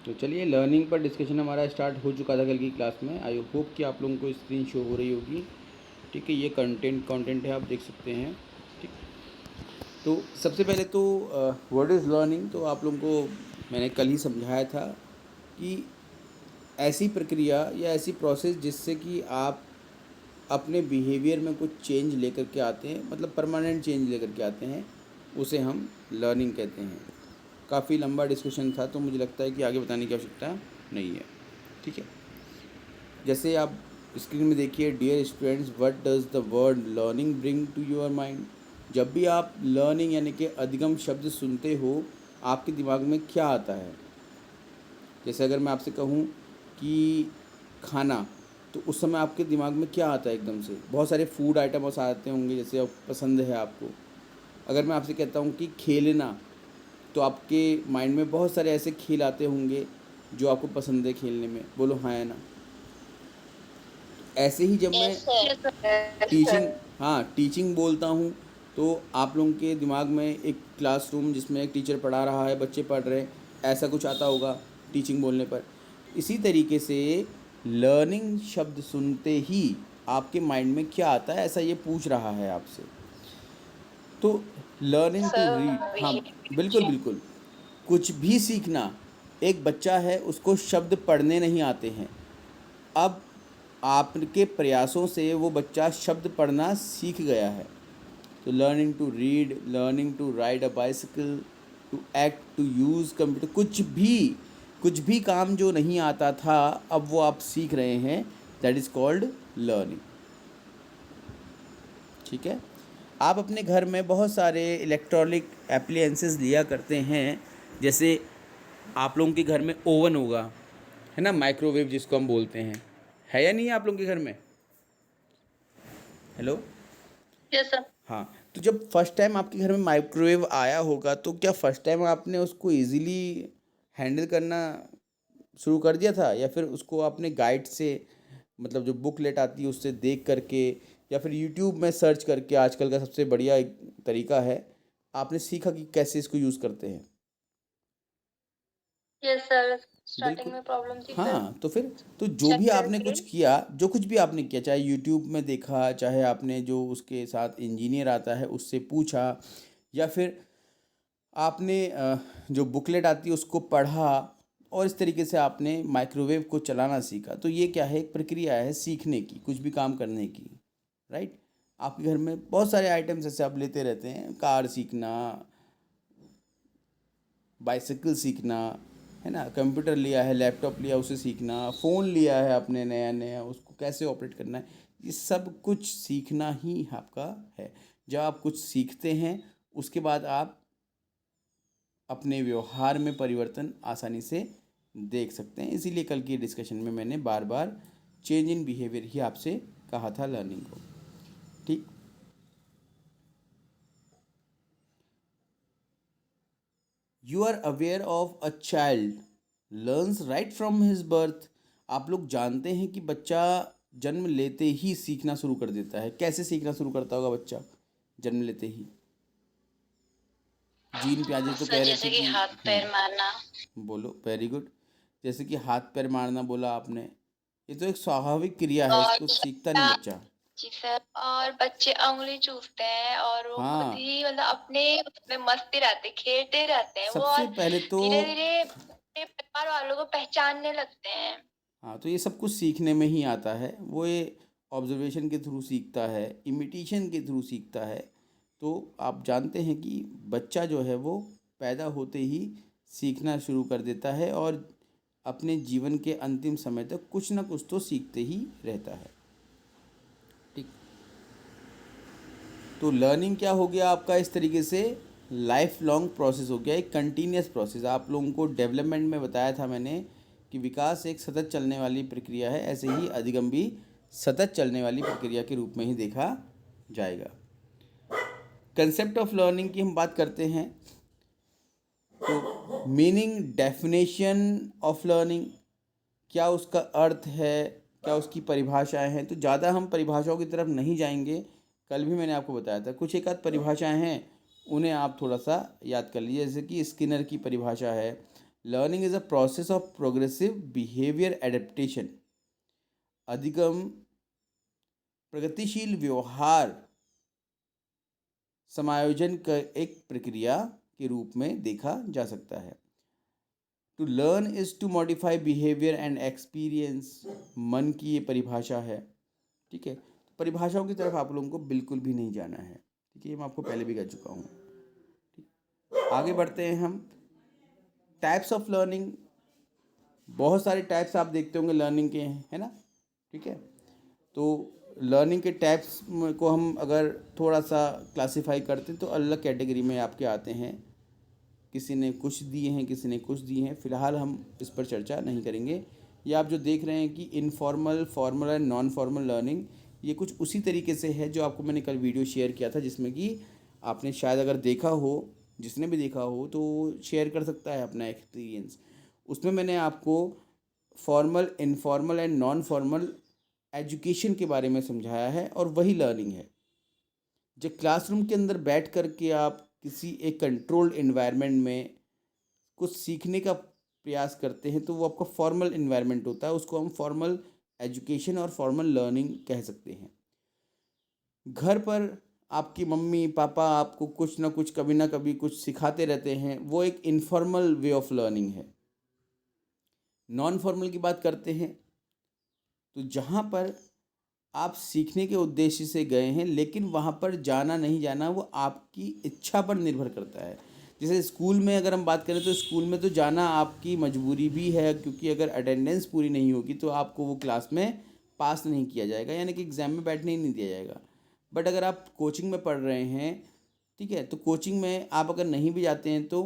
तो चलिए, लर्निंग पर डिस्कशन हमारा स्टार्ट हो चुका था कल की क्लास में। आई होप कि आप लोगों को स्क्रीन शो हो रही होगी। ठीक है, ये कंटेंट है, आप देख सकते हैं। ठीक, तो सबसे पहले तो व्हाट इज़ लर्निंग, तो आप लोगों को मैंने कल ही समझाया था कि ऐसी प्रक्रिया या ऐसी प्रोसेस जिससे कि आप अपने बिहेवियर में कुछ चेंज लेकर के आते हैं, मतलब परमानेंट चेंज लेकर के आते हैं, उसे हम लर्निंग कहते हैं। काफ़ी लंबा डिस्कशन था, तो मुझे लगता है कि आगे बताने की आवश्यकता नहीं है। ठीक है, जैसे आप स्क्रीन में देखिए, dear students, what does the word learning bring to your mind. जब भी आप लर्निंग यानी कि अधिगम शब्द सुनते हो, आपके दिमाग में क्या आता है? जैसे अगर मैं आपसे कहूँ कि खाना, तो उस समय आपके दिमाग में क्या आता है? एकदम से बहुत सारे फूड आइटम्स आते होंगे जैसे अब पसंद है आपको। अगर मैं आपसे कहता हूँ कि खेलना, तो आपके माइंड में बहुत सारे ऐसे खेल आते होंगे जो आपको पसंद है खेलने में। बोलो हाँ या ना? ऐसे ही जब मैं यस सर। टीचिंग, हाँ, टीचिंग बोलता हूँ, तो आप लोगों के दिमाग में एक क्लासरूम जिसमें एक टीचर पढ़ा रहा है, बच्चे पढ़ रहे हैं, ऐसा कुछ आता होगा टीचिंग बोलने पर। इसी तरीके से लर्निंग शब्द सुनते ही आपके माइंड में क्या आता है, ऐसा ये पूछ रहा है आपसे। तो लर्निंग टू रीड, हाँ, बिल्कुल बिल्कुल। कुछ भी सीखना, एक बच्चा है उसको शब्द पढ़ने नहीं आते हैं, अब आपके प्रयासों से वो बच्चा शब्द पढ़ना सीख गया है। तो learning to read, learning to ride a bicycle, to act, to use computer, कुछ भी काम जो नहीं आता था, अब वो आप सीख रहे हैं। That is called learning. ठीक है, आप अपने घर में बहुत सारे इलेक्ट्रॉनिक एप्लियंसेस लिया करते हैं। जैसे आप लोगों के घर में ओवन होगा, है ना, माइक्रोवेव जिसको हम बोलते हैं, है या नहीं है आप लोगों के घर में? हेलो। Yes sir. हाँ, तो जब फर्स्ट टाइम आपके घर में माइक्रोवेव आया होगा, तो क्या फर्स्ट टाइम आपने उसको इजीली हैंडल करना शुरू कर दिया था, या फिर उसको आपने गाइड से, मतलब जो बुकलेट आती है उससे देख करके, या फिर यूट्यूब में सर्च करके, आजकल का सबसे बढ़िया एक तरीका है, आपने सीखा कि कैसे इसको यूज़ करते हैं? यस सर, स्टार्टिंग बिल्कुल। में प्रॉब्लम थी फिर हाँ, तो फिर तो जो चेक भी आपने करके। कुछ किया, जो कुछ भी आपने किया, चाहे यूट्यूब में देखा, चाहे आपने जो उसके साथ इंजीनियर आता है उससे पूछा, या फिर आपने जो बुकलेट आती है उसको पढ़ा, और इस तरीके से आपने माइक्रोवेव को चलाना सीखा। तो ये क्या है? एक प्रक्रिया है सीखने की, कुछ भी काम करने की। राइट, आपके घर में बहुत सारे आइटम्स ऐसे आप लेते रहते हैं, कार सीखना, बाइसाइकिल सीखना, है ना, कंप्यूटर लिया है, लैपटॉप लिया उसे सीखना, फ़ोन लिया है आपने नया नया, उसको कैसे ऑपरेट करना है, ये सब कुछ सीखना ही आपका है। जब आप कुछ सीखते हैं, उसके बाद आप अपने व्यवहार में परिवर्तन आसानी से देख सकते हैं। इसीलिए कल की डिस्कशन में मैंने बार बार चेंज इन बिहेवियर ही आपसे कहा था, लर्निंग को। ठीक, you are aware of a child learns right from his birth. आप लोग जानते हैं कि बच्चा जन्म लेते ही सीखना शुरू कर देता है। कैसे सीखना शुरू करता होगा बच्चा जन्म लेते ही? जीन पियाजे तो कह सर रहे थे जैसे कि कि, हाथ पैर मारना। बोलो, वेरी गुड। जैसे कि हाथ पैर मारना बोला आपने, ये तो एक स्वाभाविक क्रिया है, और इसको सीखता नहीं बच्चा। जी सर, और बच्चे उंगली चूसते हैं और वो खुद हाँ, ही मतलब अपने उसमें मस्ती रहते, खेलते रहते हैं वो, सबसे और पहले तो, धीरे धीरे अपने परिवार वालों को पहचानने लगते हैं। हाँ, तो ये सब कुछ सीखने में ही आता है। वो ये ऑब्जर्वेशन के थ्रू सीखता है, इमिटेशन के थ्रू सीखता है। तो आप जानते हैं कि बच्चा जो है वो पैदा होते ही सीखना शुरू कर देता है, और अपने जीवन के अंतिम समय तक कुछ ना कुछ तो सीखते ही रहता है। ठीक, तो लर्निंग क्या हो गया आपका? इस तरीके से लाइफ लॉन्ग प्रोसेस हो गया, एक कंटिन्यूस प्रोसेस। आप लोगों को डेवलपमेंट में बताया था मैंने कि विकास एक सतत चलने वाली प्रक्रिया है, ऐसे ही अधिगम भी सतत चलने वाली प्रक्रिया के रूप में ही देखा जाएगा। कंसेप्ट ऑफ लर्निंग की हम बात करते हैं, तो मीनिंग, डेफिनेशन ऑफ लर्निंग, क्या उसका अर्थ है, क्या उसकी परिभाषाएं हैं। तो ज़्यादा हम परिभाषाओं की तरफ नहीं जाएंगे। कल भी मैंने आपको बताया था, कुछ एक आध परिभाषाएं हैं, उन्हें आप थोड़ा सा याद कर लीजिए। जैसे कि स्किनर की परिभाषा है, learning is a process of progressive behaviour adaptation. अधिगम प्रगतिशील व्यवहार समायोजन का एक प्रक्रिया के रूप में देखा जा सकता है। To learn is to modify behaviour and experience, मन की ये परिभाषा है। ठीक है, परिभाषाओं की तरफ आप लोगों को बिल्कुल भी नहीं जाना है। ठीक है, ये मैं आपको पहले भी कह चुका हूँ। ठीक, आगे बढ़ते हैं हम। टाइप्स ऑफ लर्निंग, बहुत सारे टाइप्स आप देखते होंगे लर्निंग के, है ना। ठीक है, तो लर्निंग के टाइप्स को हम अगर थोड़ा सा क्लासिफाई करते हैं तो अलग कैटेगरी में आपके आते हैं। किसी ने कुछ दिए हैं, किसी ने कुछ दिए हैं, फ़िलहाल हम इस पर चर्चा नहीं करेंगे। ये आप जो देख रहे हैं कि informal, formal and non formal learning, ये कुछ उसी तरीके से है जो आपको मैंने कल वीडियो शेयर किया था, जिसमें कि आपने शायद अगर देखा हो, जिसने भी देखा हो तो शेयर कर सकता है अपना एक्सपीरियंस। उसमें मैंने आपको formal, informal and non formal education के बारे में समझाया है, और वही लर्निंग है। जब क्लासरूम के अंदर बैठ कर के आप किसी एक कंट्रोल्ड एनवायरनमेंट में कुछ सीखने का प्रयास करते हैं तो वो आपका फॉर्मल एनवायरनमेंट होता है, उसको हम फॉर्मल एजुकेशन और फॉर्मल लर्निंग कह सकते हैं। घर पर आपकी मम्मी पापा आपको कुछ ना कुछ, कभी ना कभी कुछ सिखाते रहते हैं, वो एक इनफॉर्मल वे ऑफ लर्निंग है। नॉन फॉर्मल की बात करते हैं तो जहाँ पर आप सीखने के उद्देश्य से गए हैं, लेकिन वहाँ पर जाना नहीं जाना वो आपकी इच्छा पर निर्भर करता है। जैसे स्कूल में अगर हम बात करें तो स्कूल में तो जाना आपकी मजबूरी भी है, क्योंकि अगर अटेंडेंस पूरी नहीं होगी तो आपको वो क्लास में पास नहीं किया जाएगा, यानी कि एग्ज़ाम में बैठने ही नहीं दिया जाएगा। बट अगर आप कोचिंग में पढ़ रहे हैं, ठीक है, तो कोचिंग में आप अगर नहीं भी जाते हैं तो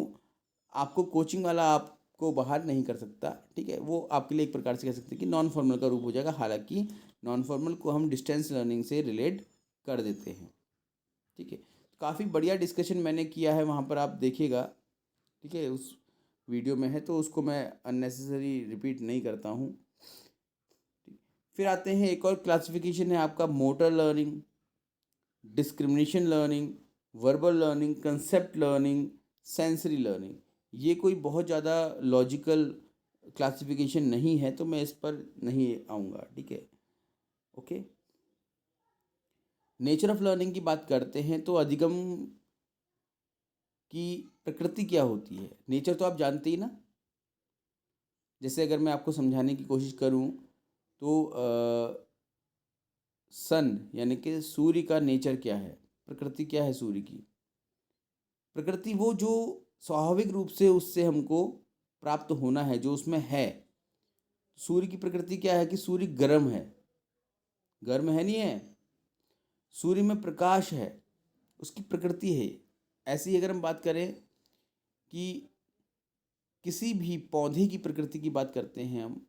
आपको कोचिंग वाला आपको बाहर नहीं कर सकता। ठीक है, वो आपके लिए एक प्रकार से कह सकते हैं कि नॉन फॉर्मल का रूप हो जाएगा। हालांकि नॉन फॉर्मल को हम डिस्टेंस लर्निंग से रिलेट कर देते हैं। ठीक है, काफ़ी बढ़िया डिस्कशन मैंने किया है, वहाँ पर आप देखिएगा। ठीक है, उस वीडियो में है तो उसको मैं अननेसेसरी रिपीट नहीं करता हूँ। फिर आते हैं, एक और क्लासिफिकेशन है आपका motor learning, discrimination learning, verbal learning, concept learning, sensory learning. ये कोई बहुत ज़्यादा लॉजिकल क्लासिफिकेशन नहीं है तो मैं इस पर नहीं आऊँगा। ठीक है, ओके। नेचर ऑफ लर्निंग की बात करते हैं तो अधिगम की प्रकृति क्या होती है। नेचर तो आप जानते ही ना। जैसे अगर मैं आपको समझाने की कोशिश करूं तो सन यानी कि सूर्य का नेचर क्या है, प्रकृति क्या है सूर्य की। प्रकृति वो जो स्वाभाविक रूप से उससे हमको प्राप्त होना है, जो उसमें है। सूर्य की प्रकृति क्या है कि सूर्य गर्म है, गर्म है नहीं है, सूर्य में प्रकाश है, उसकी प्रकृति है। ऐसे ही अगर हम बात करें कि किसी भी पौधे की प्रकृति की बात करते हैं हम,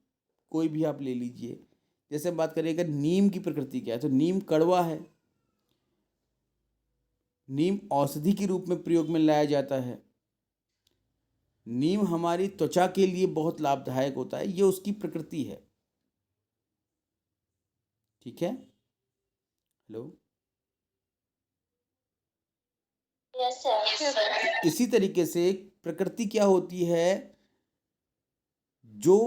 कोई भी आप ले लीजिए। जैसे हम बात करें अगर नीम की प्रकृति क्या है, तो नीम कड़वा है। नीम औषधि के रूप में प्रयोग में लाया जाता है। नीम हमारी त्वचा के लिए बहुत लाभदायक होता है, ये उसकी प्रकृति है। ठीक है, हेलो। Yes sir. इसी तरीके से प्रकृति क्या होती है, जो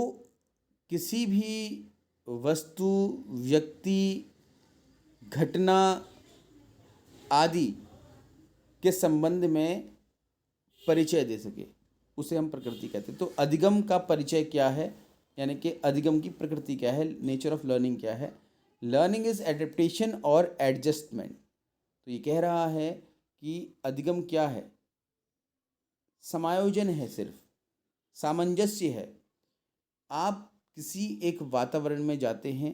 किसी भी वस्तु, व्यक्ति, घटना आदि के संबंध में परिचय दे सके, उसे हम प्रकृति कहते हैं। तो अधिगम का परिचय क्या है, यानी कि अधिगम की प्रकृति क्या है, नेचर ऑफ लर्निंग क्या है। लर्निंग इज एडेप्टेशन और एडजस्टमेंट। तो ये कह रहा है कि अधिगम क्या है, समायोजन है, सिर्फ सामंजस्य है। आप किसी एक वातावरण में जाते हैं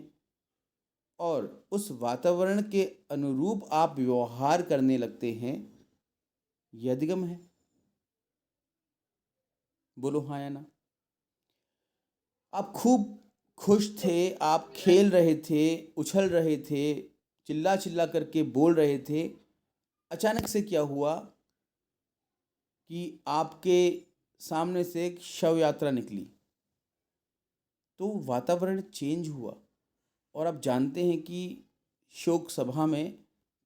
और उस वातावरण के अनुरूप आप व्यवहार करने लगते हैं, यह अधिगम है। बोलो हाँ या ना। आप खूब खुश थे, आप खेल रहे थे, उछल रहे थे, चिल्ला चिल्ला करके बोल रहे थे। अचानक से क्या हुआ कि आपके सामने से एक शव यात्रा निकली, तो वातावरण चेंज हुआ। और आप जानते हैं कि शोक सभा में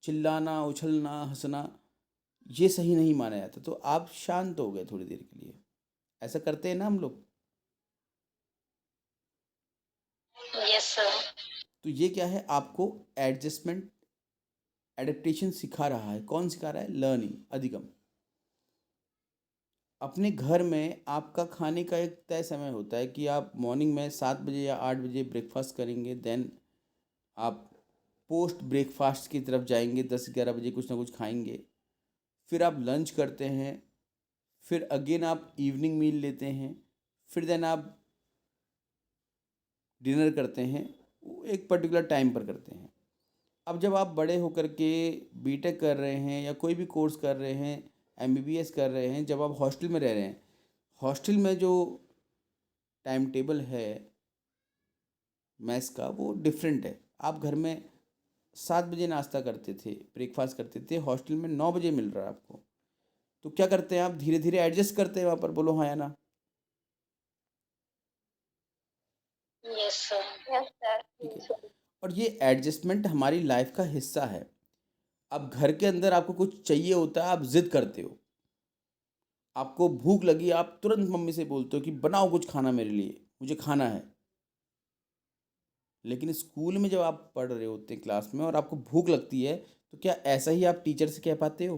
चिल्लाना, उछलना, हंसना ये सही नहीं माना जाता, तो आप शांत हो गए थोड़ी देर के लिए। ऐसा करते हैं ना हम लोग। Yes sir. तो ये क्या है, आपको एडजस्टमेंट, एडेप्टेशन सिखा रहा है। कौन सिखा रहा है? लर्निंग, अधिगम। अपने घर में आपका खाने का एक तय समय होता है कि आप मॉर्निंग में 7 बजे या 8 बजे ब्रेकफास्ट करेंगे, देन आप पोस्ट ब्रेकफास्ट की तरफ जाएंगे, 10-11 बजे कुछ ना कुछ खाएंगे, फिर आप लंच करते हैं, फिर अगेन आप इवनिंग मील लेते हैं, फिर देन आप डिनर करते हैं। वो एक पर्टिकुलर टाइम पर करते हैं। अब जब आप बड़े होकर के बीटेक कर रहे हैं या कोई भी कोर्स कर रहे हैं, एमबीबीएस कर रहे हैं, जब आप हॉस्टल में रह रहे हैं, हॉस्टल में जो टाइम टेबल है मैथ्स का, वो डिफरेंट है। आप घर में 7 बजे नाश्ता करते थे, ब्रेकफास्ट करते थे, हॉस्टल में 9 बजे मिल रहा है आपको। तो क्या करते हैं आप? धीरे धीरे एडजस्ट करते हैं वहाँ पर। बोलो हाँ या ना। Yes sir. Yes sir. ठीक है। और ये एडजस्टमेंट हमारी लाइफ का हिस्सा है। अब घर के अंदर आपको कुछ चाहिए होता है, आप जिद करते हो। आपको भूख लगी, आप तुरंत मम्मी से बोलते हो कि बनाओ कुछ खाना मेरे लिए, मुझे खाना है। लेकिन स्कूल में जब आप पढ़ रहे होते हैं क्लास में और आपको भूख लगती है, तो क्या ऐसा ही आप टीचर से कह पाते हो?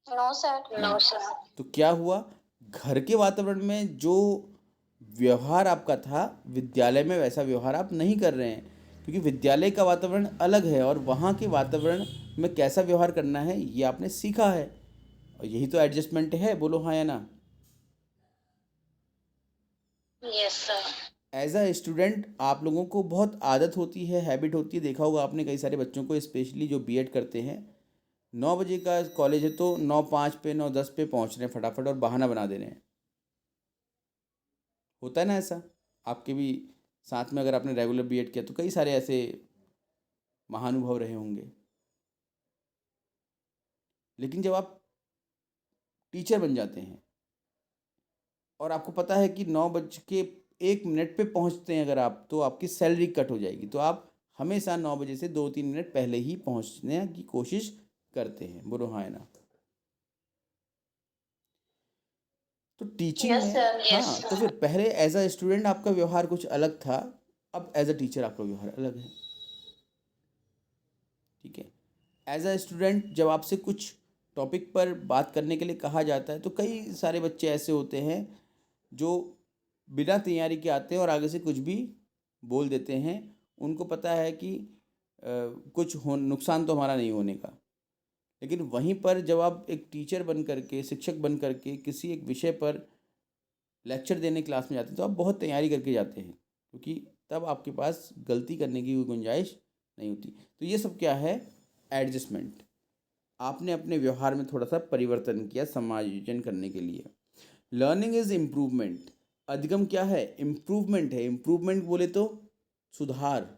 No sir. No sir. तो क्या हुआ? घर के वातावरण में जो व्यवहार आपका था, विद्यालय में वैसा व्यवहार आप नहीं कर रहे हैं, क्योंकि विद्यालय का वातावरण अलग है और वहाँ के वातावरण में कैसा व्यवहार करना है ये आपने सीखा है। और यही तो एडजस्टमेंट है। बोलो हाँ या ना। Yes sir. As a student आप लोगों को बहुत आदत होती है, हैबिट होती है। देखा होगा आपने कई सारे बच्चों को, स्पेशली जो बीएड करते हैं, 9 बजे का कॉलेज है तो 9:05 पे, 9:10 पे पहुंच रहे हैं फटाफट और बहाना बना दे रहे हैं। होता है ना ऐसा? आपके भी साथ में अगर आपने रेगुलर बीएड किया तो कई सारे ऐसे महानुभव रहे होंगे। लेकिन जब आप टीचर बन जाते हैं और आपको पता है कि 9:01 पे पहुंचते हैं अगर आप, तो आपकी सैलरी कट हो जाएगी, तो आप हमेशा 9 बजे से 2-3 मिनट पहले ही पहुंचने की कोशिश करते हैं। बोलो हाँ या ना। तो टीचिंग यस में, सर। यस हाँ, तो सर। फिर पहले एज अ स्टूडेंट आपका व्यवहार कुछ अलग था, अब एज अ टीचर आपका व्यवहार अलग है। ठीक है। एज अ स्टूडेंट जब आपसे कुछ टॉपिक पर बात करने के लिए कहा जाता है, तो कई सारे बच्चे ऐसे होते हैं जो बिना तैयारी के आते हैं और आगे से कुछ भी बोल देते हैं। उनको पता है कि कुछ हो नुकसान तो हमारा नहीं होने का। लेकिन वहीं पर जब आप एक टीचर बन करके, शिक्षक बन करके किसी एक विषय पर लेक्चर देने क्लास में जाते हैं, तो आप बहुत तैयारी करके जाते हैं, क्योंकि तब आपके पास गलती करने की कोई गुंजाइश नहीं होती। तो ये सब क्या है? एडजस्टमेंट। आपने अपने व्यवहार में थोड़ा सा परिवर्तन किया समायोजन करने के लिए। Learning is improvement. अधिगम क्या है? इम्प्रूवमेंट है। इम्प्रूवमेंट बोले तो सुधार।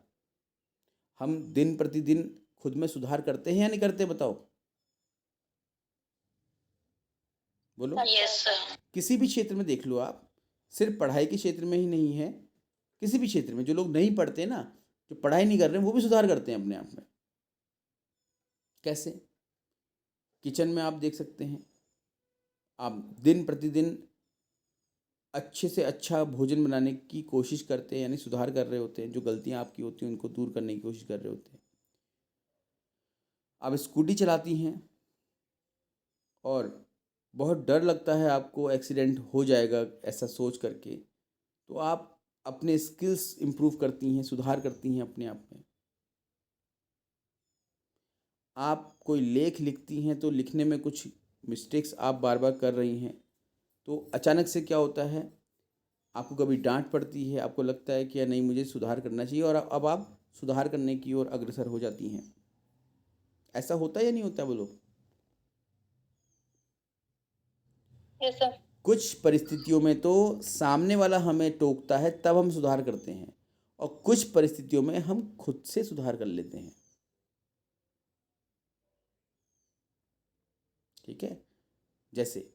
हम दिन प्रतिदिन खुद में सुधार करते हैं या नहीं करते? बताओ, बोलो। Yes sir. किसी भी क्षेत्र में देख लो आप, सिर्फ पढ़ाई के क्षेत्र में ही नहीं है, किसी भी क्षेत्र में जो लोग नहीं पढ़ते ना, जो पढ़ाई नहीं कर रहे हैं, वो भी सुधार करते हैं अपने आप में। कैसे? किचन में आप देख सकते हैं, आप दिन प्रतिदिन अच्छे से अच्छा भोजन बनाने की कोशिश करते हैं, यानी सुधार कर रहे होते हैं। जो गलतियां आपकी होती हैं उनको दूर करने की कोशिश कर रहे होते हैं। आप स्कूटी चलाती हैं और बहुत डर लगता है आपको, एक्सीडेंट हो जाएगा ऐसा सोच करके, तो आप अपने स्किल्स इंप्रूव करती हैं, सुधार करती हैं अपने आप में। आप कोई लेख लिखती हैं तो लिखने में कुछ मिस्टेक्स आप बार बार कर रही हैं, तो अचानक से क्या होता है, आपको कभी डांट पड़ती है, आपको लगता है कि या नहीं मुझे सुधार करना चाहिए, और अब आप सुधार करने की ओर अग्रसर हो जाती हैं। ऐसा होता है या नहीं होता? बोलो। Yes sir. कुछ परिस्थितियों में तो सामने वाला हमें टोकता है तब हम सुधार करते हैं, और कुछ परिस्थितियों में हम खुद से सुधार कर लेते हैं। ठीक है। जैसे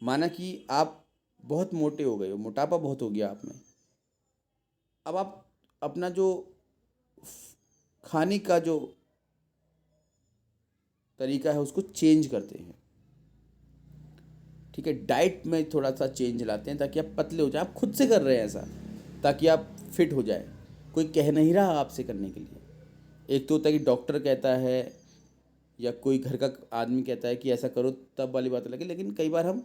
माना कि आप बहुत मोटे हो गए हो, मोटापा बहुत हो गया आप में। अब आप अपना जो खाने का जो तरीका है उसको चेंज करते हैं। ठीक है, डाइट में थोड़ा सा चेंज लाते हैं ताकि आप पतले हो जाए। आप खुद से कर रहे हैं ऐसा ताकि आप फिट हो जाए, कोई कह नहीं रहा आपसे करने के लिए। एक तो होता है कि डॉक्टर कहता है या कोई घर का आदमी कहता है कि ऐसा करो, तब वाली बात लगे, लेकिन कई बार हम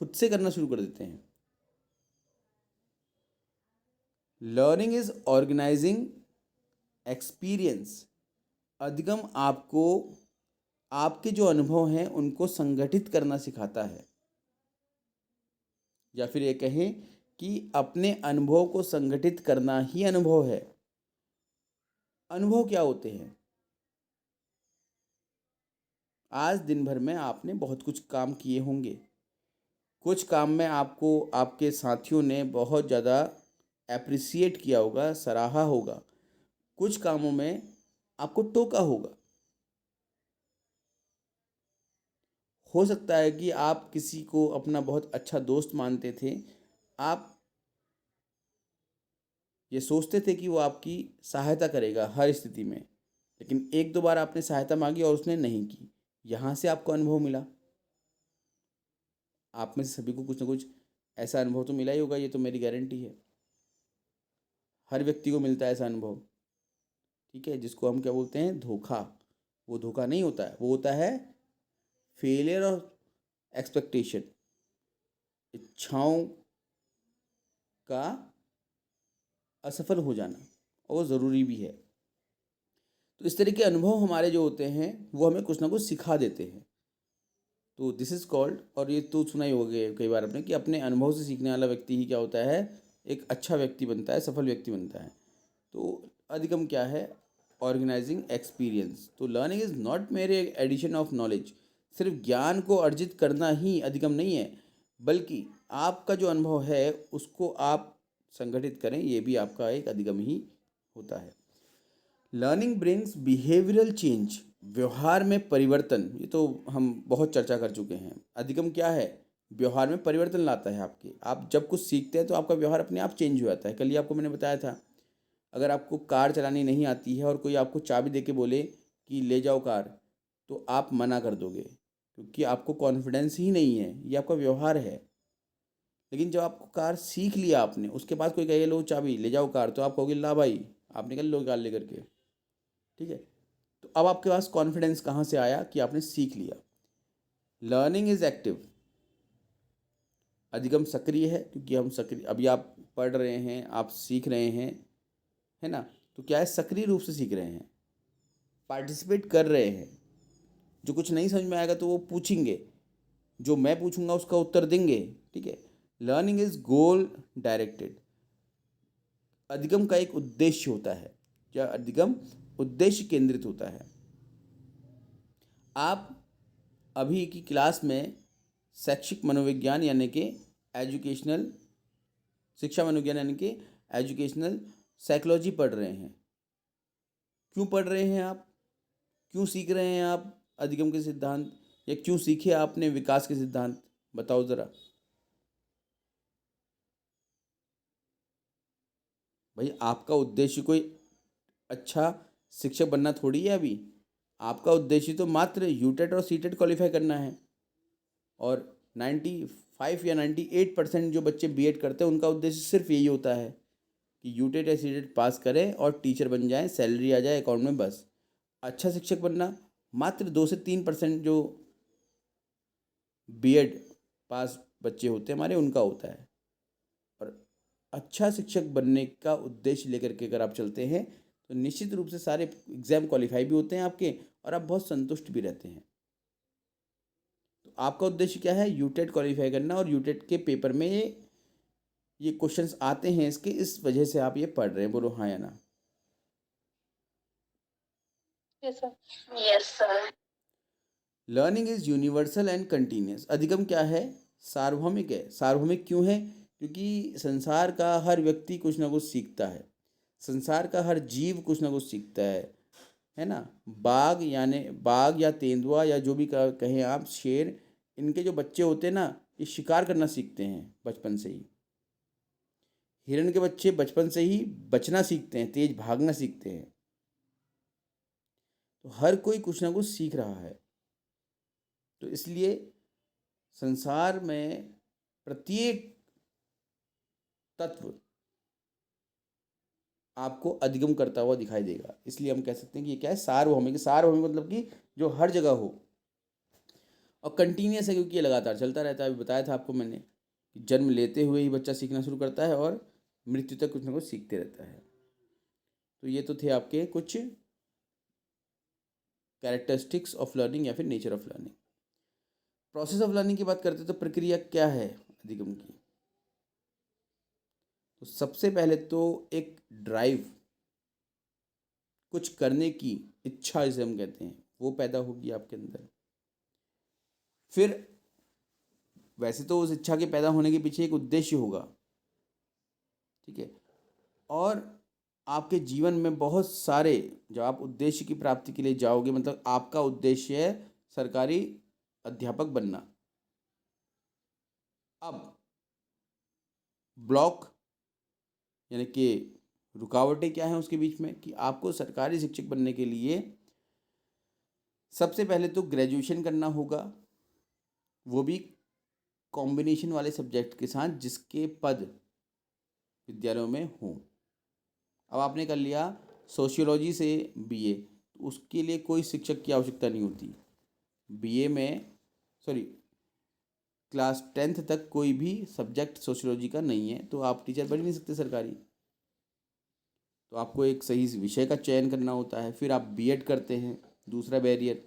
खुद से करना शुरू कर देते हैं। Learning is organising experience. अधिगम आपको आपके जो अनुभव हैं उनको संगठित करना सिखाता है, या फिर ये कहें कि अपने अनुभव को संगठित करना ही अनुभव है। अनुभव क्या होते हैं? आज दिन भर में आपने बहुत कुछ काम किए होंगे। कुछ काम में आपको आपके साथियों ने बहुत ज़्यादा एप्रिसिएट किया होगा, सराहा होगा। कुछ कामों में आपको टोका होगा। हो सकता है कि आप किसी को अपना बहुत अच्छा दोस्त मानते थे, आप ये सोचते थे कि वो आपकी सहायता करेगा हर स्थिति में, लेकिन एक दो बार आपने सहायता मांगी और उसने नहीं की। यहाँ से आपको अनुभव मिला। आप में से सभी को कुछ ना कुछ ऐसा अनुभव तो मिला ही होगा, ये तो मेरी गारंटी है। हर व्यक्ति को मिलता है ऐसा अनुभव, ठीक है, जिसको हम क्या बोलते हैं, धोखा। वो धोखा नहीं होता है, वो होता है फेलियर ऑफ एक्सपेक्टेशन, इच्छाओं का असफल हो जाना, और ज़रूरी भी है। तो इस तरह के अनुभव हमारे जो होते हैं वो हमें कुछ ना कुछ सिखा देते हैं। तो दिस इज़ कॉल्ड, और ये तो सुना ही होगा कई बार आपने, कि अपने अनुभव से सीखने वाला व्यक्ति ही क्या होता है, एक अच्छा व्यक्ति बनता है, सफल व्यक्ति बनता है। तो अधिगम क्या है? Organising experience. तो learning is not mere addition of knowledge. सिर्फ ज्ञान को अर्जित करना ही अधिगम नहीं है, बल्कि आपका जो अनुभव है उसको आप संगठित करें, ये भी आपका एक अधिगम ही होता है। Learning brings behavioural change. व्यवहार में परिवर्तन, ये तो हम बहुत चर्चा कर चुके हैं। अधिगम क्या है? व्यवहार में परिवर्तन लाता है आपके। आप जब कुछ सीखते हैं तो आपका व्यवहार अपने आप चेंज हो जाता है। कल ही आपको मैंने बताया था, अगर आपको कार चलानी नहीं आती है और कोई आपको चाबी दे के बोले कि ले जाओ कार, तो आप मना कर दोगे, क्योंकि आपको कॉन्फिडेंस ही नहीं है, ये आपका व्यवहार है। लेकिन जब आपको कार सीख लिया आपने, उसके बाद कोई कहे लो चाबी ले जाओ कार, तो आप कहोगे ला भाई, आप निकल लो कार लेकर के, ठीक है। तो अब आपके पास कॉन्फिडेंस कहाँ से आया कि आपने सीख लिया। Learning is active. अधिगम सक्रिय है, क्योंकि हम सक्रिय, अभी आप पढ़ रहे हैं, आप सीख रहे हैं, है ना, तो क्या है, सक्रिय रूप से सीख रहे हैं, पार्टिसिपेट कर रहे हैं। जो कुछ नहीं समझ में आएगा तो वो पूछेंगे, जो मैं पूछूंगा उसका उत्तर देंगे, ठीक है। Learning is goal directed. अधिगम का एक उद्देश्य होता है, क्या अधिगम उद्देश्य केंद्रित होता है। आप अभी की क्लास में शैक्षिक मनोविज्ञान यानी कि एजुकेशनल शिक्षा मनोविज्ञान यानी कि एजुकेशनल साइकोलॉजी पढ़ रहे हैं। क्यों पढ़ रहे हैं आप? क्यों सीख रहे हैं आप अधिगम के सिद्धांत, या क्यों सीखे आपने विकास के सिद्धांत? बताओ ज़रा भाई। आपका उद्देश्य कोई अच्छा शिक्षक बनना थोड़ी है अभी। आपका उद्देश्य तो मात्र यूटेट और सीटेट क्वालिफाई करना है। और 95 या 98% जो बच्चे बीएड करते हैं उनका उद्देश्य सिर्फ यही होता है कि यूटेट या सीटेट पास करें और टीचर बन जाएं, सैलरी आ जाए अकाउंट में, बस। अच्छा शिक्षक बनना मात्र 2 से 3% जो बीएड पास बच्चे होते हैं हमारे, उनका होता है। और अच्छा शिक्षक बनने का उद्देश्य लेकर के अगर आप चलते हैं तो निश्चित रूप से सारे एग्ज़ाम क्वालिफाई भी होते हैं आपके, और आप बहुत संतुष्ट भी रहते हैं। तो आपका उद्देश्य क्या है? यूटेट क्वालिफाई करना, और यूटेट के पेपर में ये क्वेश्चंस आते हैं इसके, इस वजह से आप ये पढ़ रहे हैं। बोलो हाँ या ना। Yes sir. Yes sir. Learning is universal and continuous. अधिगम क्या है? सार्वभौमिक है। सार्वभौमिक क्यों है? क्योंकि संसार का हर व्यक्ति कुछ ना कुछ सीखता है। संसार का हर जीव कुछ ना कुछ सीखता है ना। बाघ या तेंदुआ या जो भी कहें आप, शेर, इनके जो बच्चे होते हैं ना, ये शिकार करना सीखते हैं बचपन से ही। हिरण के बच्चे बचपन से ही बचना सीखते हैं, तेज भागना सीखते हैं। तो हर कोई कुछ ना कुछ सीख रहा है। तो इसलिए संसार में प्रत्येक तत्व आपको अधिगम करता हुआ दिखाई देगा। इसलिए हम कह सकते हैं कि ये क्या है, सार्वभौमिक। सार्वभौमिक मतलब कि जो हर जगह हो और कंटिन्यूस है, क्योंकि ये लगातार चलता रहता है। अभी बताया था आपको मैंने कि जन्म लेते हुए ही बच्चा सीखना शुरू करता है और मृत्यु तक कुछ ना कुछ सीखते रहता है। तो ये तो थे आपके कुछ कैरेक्टरिस्टिक्स ऑफ लर्निंग या फिर nature of learning. Process of learning की बात करते हैं तो प्रक्रिया क्या है अधिगम की। तो सबसे पहले तो एक ड्राइव, कुछ करने की इच्छा जिसे हम कहते हैं, वो पैदा होगी आपके अंदर। फिर वैसे तो उस इच्छा के पैदा होने के पीछे एक उद्देश्य होगा, ठीक है। और आपके जीवन में बहुत सारे, जब आप उद्देश्य की प्राप्ति के लिए जाओगे, मतलब आपका उद्देश्य है सरकारी अध्यापक बनना। अब ब्लॉक यानी कि रुकावटें क्या हैं उसके बीच में, कि आपको सरकारी शिक्षक बनने के लिए सबसे पहले तो ग्रेजुएशन करना होगा, वो भी कॉम्बिनेशन वाले सब्जेक्ट के साथ जिसके पद विद्यालयों में हों। अब आपने कर लिया सोशियोलॉजी से बीए, तो उसके लिए कोई शिक्षक की आवश्यकता नहीं होती। बीए में, सॉरी, क्लास 10th तक कोई भी सब्जेक्ट सोशियोलॉजी का नहीं है, तो आप टीचर बन ही नहीं सकते सरकारी। तो आपको एक सही विषय का चयन करना होता है। फिर आप बीएड करते हैं, दूसरा बैरियर।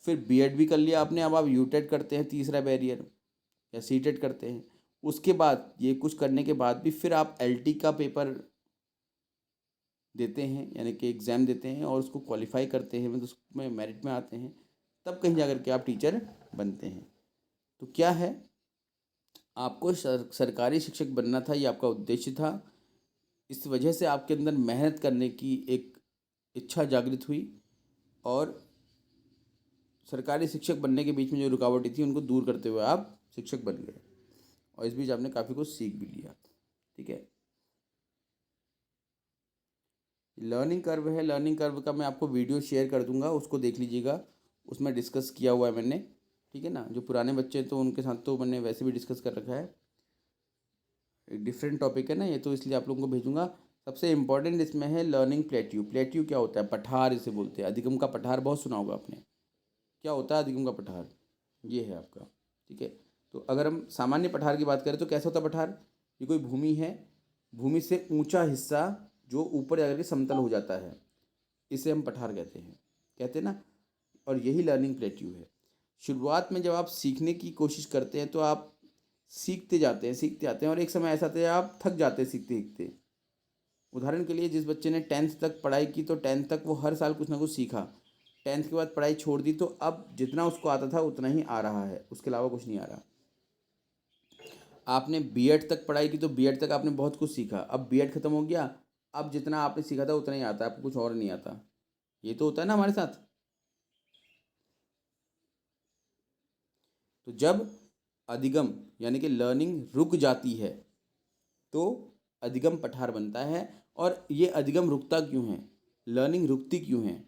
फिर बीएड भी कर लिया आपने, अब आप यूटेड करते हैं, तीसरा बैरियर, या सीटेड करते हैं। उसके बाद ये कुछ करने के बाद भी फिर आप एलटी का पेपर देते हैं, यानी कि एग्ज़ाम देते हैं और उसको क्वालिफाई करते हैं, मतलब उसमें मेरिट में आते हैं, तब कहीं जाकर के आप टीचर बनते हैं। तो क्या है, आपको सरकारी शिक्षक बनना था, ये आपका उद्देश्य था। इस वजह से आपके अंदर मेहनत करने की एक इच्छा जागृत हुई और सरकारी शिक्षक बनने के बीच में जो रुकावटें थी उनको दूर करते हुए आप शिक्षक बन गए, और इस बीच आपने काफ़ी कुछ सीख भी लिया, ठीक है। लर्निंग कर्व है, लर्निंग कर्व का मैं आपको वीडियो शेयर कर दूंगा, उसको देख लीजिएगा, उसमें डिस्कस किया हुआ है मैंने, ठीक है ना। जो पुराने बच्चे हैं तो उनके साथ तो मैंने वैसे भी डिस्कस कर रखा है। एक डिफरेंट टॉपिक है ना ये, तो इसलिए आप लोगों को भेजूंगा। सबसे इम्पॉर्टेंट इसमें है लर्निंग प्लेट्यू। प्लेट्यू क्या होता है, पठार इसे बोलते हैं। अधिगम का पठार बहुत सुना होगा आपने। क्या होता है अधिगम का पठार, ये है आपका, ठीक है। तो अगर हम सामान्य पठार की बात करें तो कैसा होता है पठार, ये कोई भूमि है, भूमि से ऊंचा हिस्सा जो ऊपर जाकर के समतल हो जाता है, इसे हम पठार कहते हैं ना। और यही लर्निंग प्लेट्यू है। शुरुआत में जब आप सीखने की कोशिश करते हैं तो आप सीखते जाते हैं और एक समय ऐसा आता है आप थक जाते हैं सीखते सीखते। उदाहरण के लिए, जिस बच्चे ने 10th तक पढ़ाई की तो 10th तक वो हर साल कुछ ना कुछ सीखा। 10th के बाद पढ़ाई छोड़ दी तो अब जितना उसको आता था उतना ही आ रहा है, उसके अलावा कुछ नहीं आ रहा। आपने बीएड तक पढ़ाई की तो बीएड तक आपने बहुत कुछ सीखा, अब बीएड खत्म हो गया, अब जितना आपने सीखा था उतना ही आता है, आपको कुछ और नहीं आता। ये तो होता है ना हमारे साथ। तो जब अधिगम यानी कि लर्निंग रुक जाती है तो अधिगम पठार बनता है। और ये अधिगम रुकता क्यों है, लर्निंग रुकती क्यों है,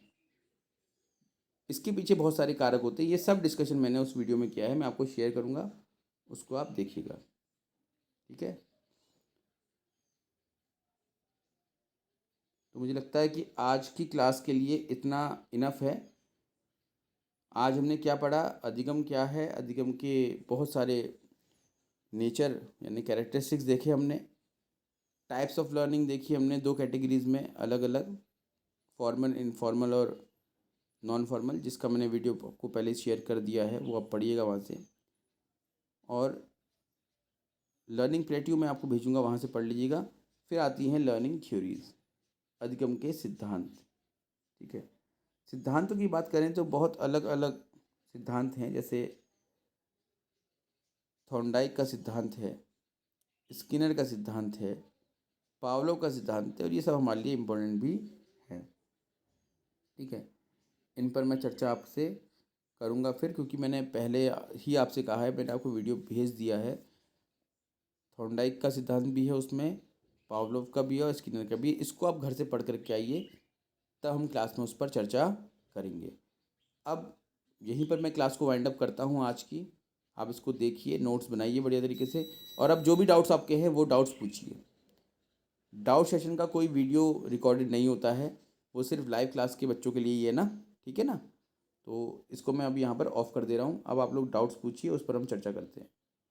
इसके पीछे बहुत सारे कारक होते हैं। ये सब डिस्कशन मैंने उस वीडियो में किया है, मैं आपको शेयर करूँगा, उसको आप देखिएगा, ठीक है। तो मुझे लगता है कि आज की क्लास के लिए इतना इनफ है। आज हमने क्या पढ़ा, अधिगम क्या है, अधिगम के बहुत सारे नेचर यानी कैरेक्टरिस्टिक्स देखे हमने, टाइप्स ऑफ लर्निंग देखी हमने, दो कैटेगरीज में अलग अलग, फॉर्मल, इनफॉर्मल और नॉन फॉर्मल, जिसका मैंने वीडियो को पहले शेयर कर दिया है, वो आप पढ़िएगा वहाँ से। और लर्निंग प्लेट्यू मैं आपको भेजूँगा, वहाँ से पढ़ लीजिएगा। फिर आती हैं लर्निंग थ्योरीज, अधिगम के सिद्धांत, ठीक है। सिद्धांतों की बात करें तो बहुत अलग अलग सिद्धांत हैं, जैसे थॉर्नडाइक का सिद्धांत है, स्किनर का सिद्धांत है, पावलोव का सिद्धांत है, और ये सब हमारे लिए इम्पोर्टेंट भी है, ठीक है। इन पर मैं चर्चा आपसे करूँगा फिर, क्योंकि मैंने पहले ही आपसे कहा है, मैंने आपको वीडियो भेज दिया है। थॉर्नडाइक का सिद्धांत भी है उसमें, पावलोव का भी है और स्किनर का भी है। इसको आप घर से पढ़ करके आइए, तब हम क्लास में उस पर चर्चा करेंगे। अब यहीं पर मैं क्लास को वाइंड अप करता हूँ आज की। आप इसको देखिए, नोट्स बनाइए बढ़िया तरीके से, और अब जो भी डाउट्स आपके हैं वो डाउट्स पूछिए। डाउट सेशन का कोई वीडियो रिकॉर्डेड नहीं होता है, वो सिर्फ लाइव क्लास के बच्चों के लिए ही है ना, ठीक है ना। तो इसको मैं अभी यहाँ पर ऑफ़ कर दे रहा हूँ। अब आप लोग डाउट्स पूछिए, उस पर हम चर्चा करते हैं।